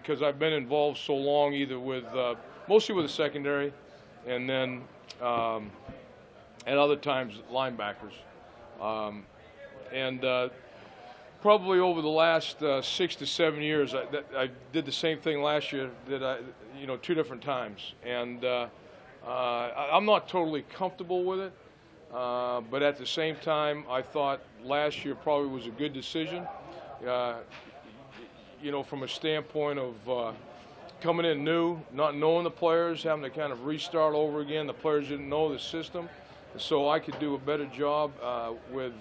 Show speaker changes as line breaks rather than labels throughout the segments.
because I've been involved so long, either with mostly with the secondary, and then at other times linebackers, and probably over the last 6 to 7 years, I did the same thing last year. You know, 2 different times, and I'm not totally comfortable with it. But at the same time, I thought last year probably was a good decision. You know, from a standpoint of coming in new, not knowing the players, having to kind of restart over again. The players didn't know the system, so I could do a better job with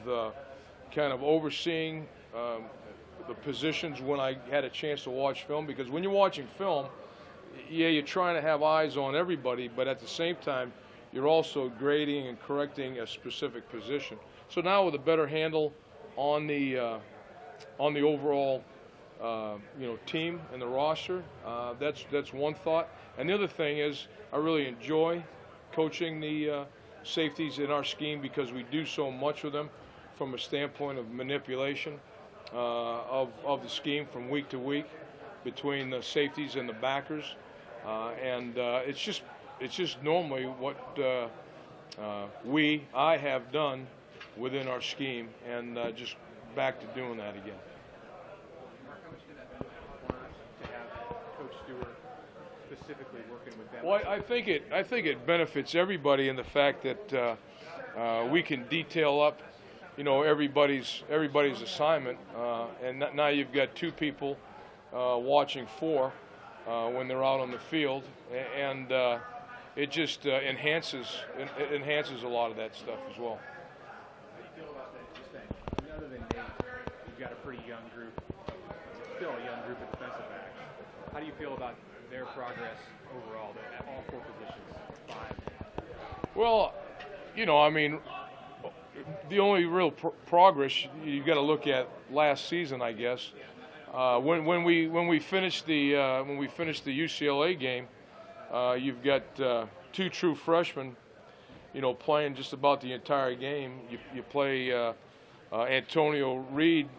kind of overseeing the positions when I had a chance to watch film. Because when you're watching film, yeah, you're trying to have eyes on everybody, but at the same time, you're also grading and correcting a specific position. So now with a better handle on the overall you know, team and the roster, that's one thought. And the other thing is, I really enjoy coaching the safeties in our scheme, because we do so much with them from a standpoint of manipulation of the scheme from week to week between the safeties and the backers, and it's just normally what I have done within our scheme, and just back to doing that again.
To have Coach Stewart specifically working with them?
Well, I think it benefits everybody in the fact that we can detail up, you know, everybody's assignment, and now you've got 2 people watching 4 when they're out on the field, and it just enhances a lot of that stuff as well.
How do you feel about that? Just that, other than Nate, you've got a pretty young group, still a young group of defensive backs. How do you feel about their progress overall at all 4 positions? 5.
Well, you know, I mean, the only real progress you've got to look at last season, I guess. When we finished the UCLA game, you've got 2 true freshmen, you know, playing just about the entire game. You play Antonio Reed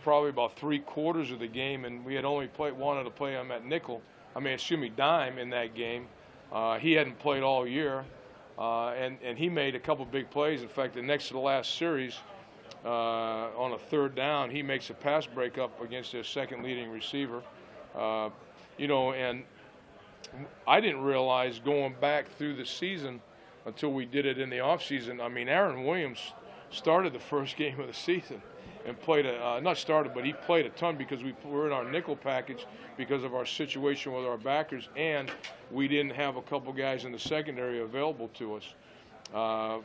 probably about 3/4 of the game, and we had only wanted to play him at nickel. I mean, excuse me, dime in that game. He hadn't played all year, and he made a couple big plays. In fact, the next to the last series, on a 3rd down, he makes a pass breakup against their 2nd leading receiver. You know, and I didn't realize going back through the season until we did it in the offseason. I mean, Aaron Williams started the first game of the season and played not started, but he played a ton, because we were in our nickel package because of our situation with our backers, and we didn't have a couple guys in the secondary available to us.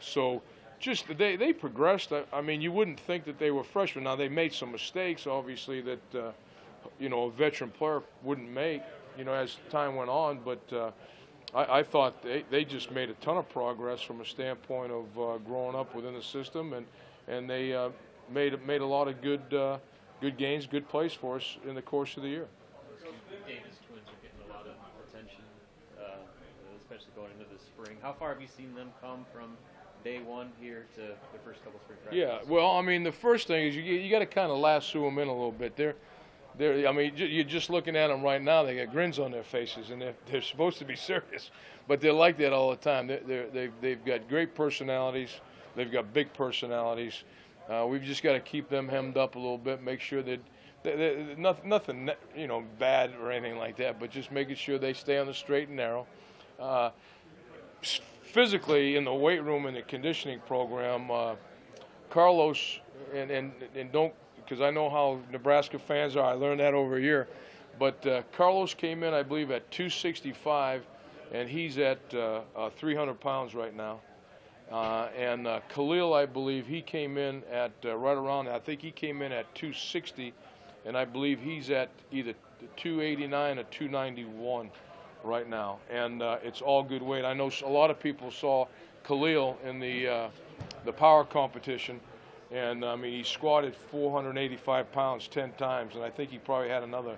So just they progressed. I mean, you wouldn't think that they were freshmen. Now, they made some mistakes, obviously, that you know, a veteran player wouldn't make, you know, as time went on, but I thought they just made a ton of progress from a standpoint of growing up within the system, and they made a lot of good gains, good plays for us in the course of the year.
Davis twins are getting a lot of attention, especially going into the spring. How far have you seen them come from day one here to the first couple spring practices?
Yeah, well, I mean, the first thing is you got to kind of lasso them in a little bit. I mean, you're just looking at them right now. They got grins on their faces, and they're supposed to be serious, but they're like that all the time. They've got great personalities. They've got big personalities. We've just got to keep them hemmed up a little bit, make sure that nothing, you know, bad or anything like that, but just making sure they stay on the straight and narrow. Physically, in the weight room and the conditioning program, Carlos, and don't, because I know how Nebraska fans are, I learned that over here, but Carlos came in, I believe, at 265, and he's at 300 pounds right now. And Khalil, I believe, he came in at right around, I think he came in at 260, and I believe he's at either 289 or 291 right now. And it's all good weight. I know a lot of people saw Khalil in the power competition, and I mean, he squatted 485 pounds 10 times, and I think he probably had another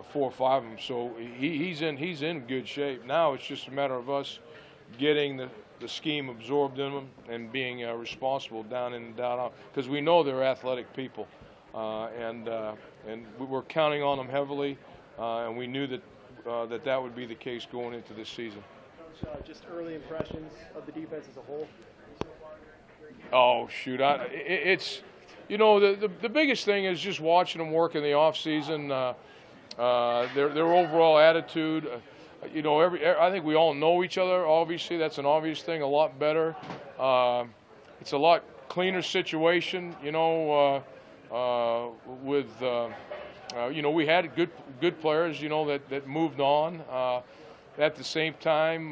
4 or 5 of them. So he's in good shape. Now it's just a matter of us getting the scheme absorbed in them and being responsible down in and down out, because we know they're athletic people, and we're counting on them heavily. and we knew that that would be the case going into this season.
Coach, just early impressions of the defense as a whole.
Oh shoot! It's you know the biggest thing is just watching them work in the off season. Their overall attitude. You know, I think we all know each other. Obviously, that's an obvious thing. A lot better. It's a lot cleaner situation. You know, with you know, we had good players. You know that moved on. At the same time,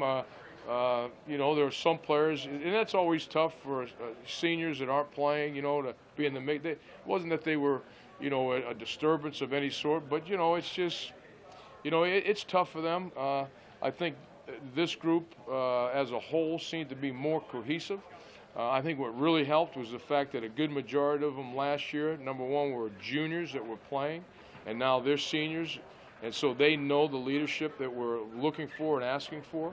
you know, there are some players, and that's always tough for seniors that aren't playing. You know, to be in the mix. It wasn't that they were, you know, a disturbance of any sort, but you know, it's just. You know, it's tough for them. I think this group as a whole seemed to be more cohesive. I think what really helped was the fact that a good majority of them last year, number one, were juniors that were playing, and now they're seniors, and so they know the leadership that we're looking for and asking for.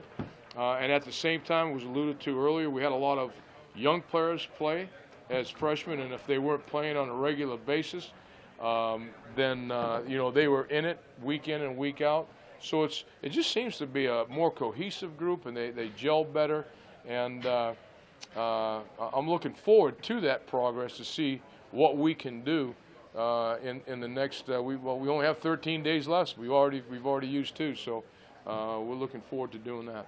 And at the same time, it was alluded to earlier, we had a lot of young players play as freshmen, and if they weren't playing on a regular basis, then you know, they were in it week in and week out. So it just seems to be a more cohesive group, and they gel better. And I'm looking forward to that progress to see what we can do in the next. We only have 13 days left. We've already used 2, so we're looking forward to doing that.